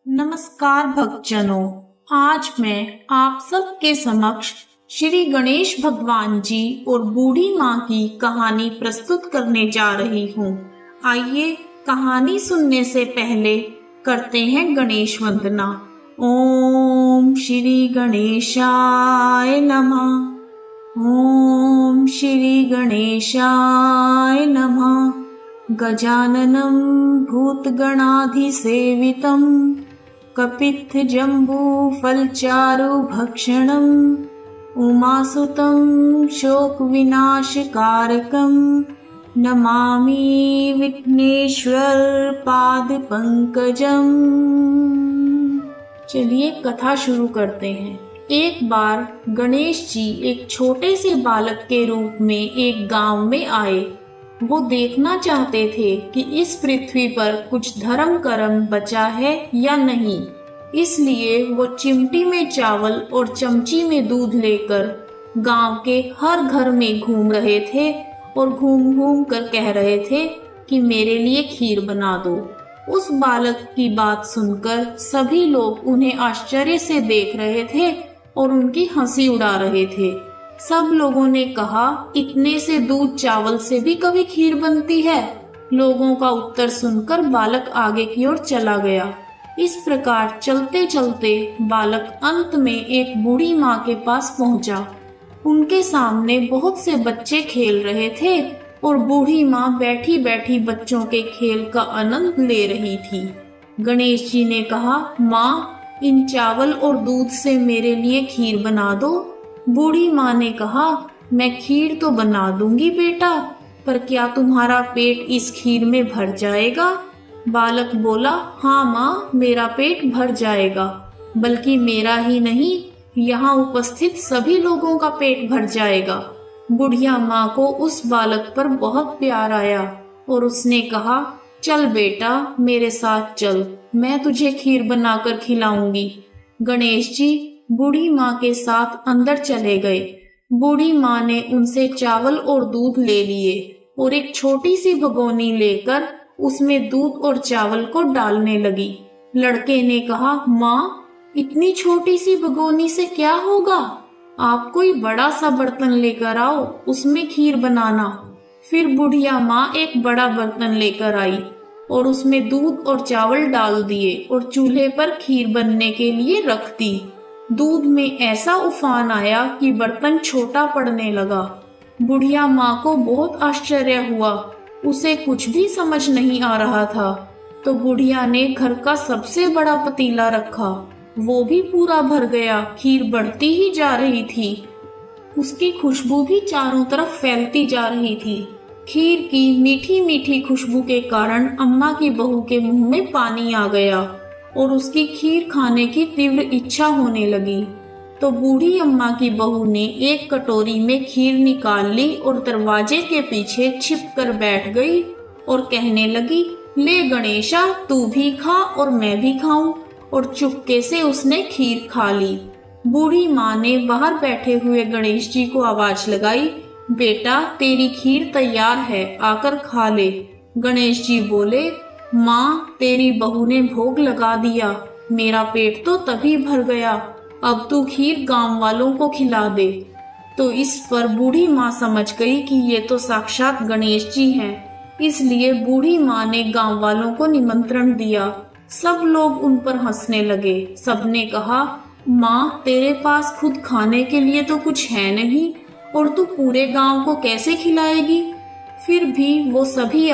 नमस्कार भक्तजनों, आज मैं आप सबके समक्ष श्री गणेश भगवान जी और बूढ़ी माँ की कहानी प्रस्तुत करने जा रही हूँ। आइए कहानी सुनने से पहले करते हैं गणेश वंदना। ओम श्री गणेशाय नमः। ओम श्री गणेशाय नमः। गजाननं भूतगणाधिसेवितं कपित्थजम्बूफलचारुभक्षणम् उमासुतं शोकविनाशकारकं नमामि विघ्नेश्वर पादपंकजम्। चलिए कथा शुरू करते हैं। एक बार गणेश जी एक छोटे से बालक के रूप में एक गांव में आए। वो देखना चाहते थे कि इस पृथ्वी पर कुछ धर्म कर्म बचा है या नहीं। इसलिए वो चिमटी में चावल और चमची में दूध लेकर गांव के हर घर में घूम रहे थे और घूम घूम कर कह रहे थे कि मेरे लिए खीर बना दो। उस बालक की बात सुनकर सभी लोग उन्हें आश्चर्य से देख रहे थे और उनकी हंसी उड़ा रहे थे। सब लोगों ने कहा, इतने से दूध चावल से भी कभी खीर बनती है? लोगों का उत्तर सुनकर बालक आगे की ओर चला गया। इस प्रकार चलते चलते बालक अंत में एक बूढ़ी माँ के पास पहुँचा। उनके सामने बहुत से बच्चे खेल रहे थे और बूढ़ी माँ बैठी बैठी बच्चों के खेल का आनंद ले रही थी। गणेश जी ने कहा, माँ, इन चावल और दूध से मेरे लिए खीर बना दो। बूढ़ी माँ ने कहा, मैं खीर तो बना दूंगी बेटा, पर क्या तुम्हारा पेट इस खीर में भर जाएगा? बालक बोला, हाँ माँ, मेरा पेट भर जाएगा, बल्कि मेरा ही नहीं, यहाँ उपस्थित सभी लोगों का पेट भर जाएगा। बुढ़िया माँ को उस बालक पर बहुत प्यार आया और उसने कहा, चल बेटा, मेरे साथ चल, मैं तुझे खीर बनाकर खिलाऊंगी। गणेश जी बूढ़ी माँ के साथ अंदर चले गए। बूढ़ी माँ ने उनसे चावल और दूध ले लिए और एक छोटी सी भगोनी लेकर उसमें दूध और चावल को डालने लगी। लड़के ने कहा, माँ, इतनी छोटी सी भगोनी से क्या होगा? आप कोई बड़ा सा बर्तन लेकर आओ, उसमें खीर बनाना। फिर बुढ़िया माँ एक बड़ा बर्तन लेकर आई और उसमें दूध और चावल डाल दिए और चूल्हे पर खीर बनने के लिए रख दी। दूध में ऐसा उफान आया कि बर्तन छोटा पड़ने लगा। बुढ़िया माँ को बहुत आश्चर्य हुआ, उसे कुछ भी समझ नहीं आ रहा था। तो बुढ़िया ने घर का सबसे बड़ा पतीला रखा, वो भी पूरा भर गया। खीर बढ़ती ही जा रही थी, उसकी खुशबू भी चारों तरफ फैलती जा रही थी। खीर की मीठी मीठी खुशबू के कारण अम्मा की बहू के मुंह में पानी आ गया और उसकी खीर खाने की तीव्र इच्छा होने लगी। तो बूढ़ी अम्मा की बहू ने एक कटोरी में खीर निकाल ली और दरवाजे के पीछे छिप कर बैठ गई और कहने लगी, ले गणेशा, तू भी खा और मैं भी खाऊं। और चुपके से उसने खीर खा ली। बूढ़ी माँ ने बाहर बैठे हुए गणेश जी को आवाज लगाई, बेटा, तेरी खीर तैयार है, आकर खा ले। गणेश जी बोले, माँ, तेरी बहू ने भोग लगा दिया, मेरा पेट तो तभी भर गया, अब तू खीर गांव वालों को खिला दे। तो इस पर बूढ़ी माँ समझ गई कि ये तो साक्षात गणेश जी हैं। इसलिए बूढ़ी माँ ने गांव वालों को निमंत्रण दिया। सब लोग उन पर हंसने लगे। सबने कहा, माँ, तेरे पास खुद खाने के लिए तो कुछ है नहीं और तू पूरे गांव को कैसे खिलाएगी? फिर भी वो सभी